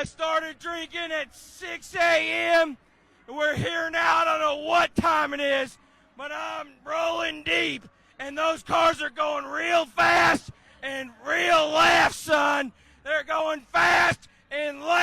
I started drinking at 6 a.m. We're here now. I don't know what time it is, but I'm rolling deep, and those cars are going real fast and real left, son. They're going fast and left.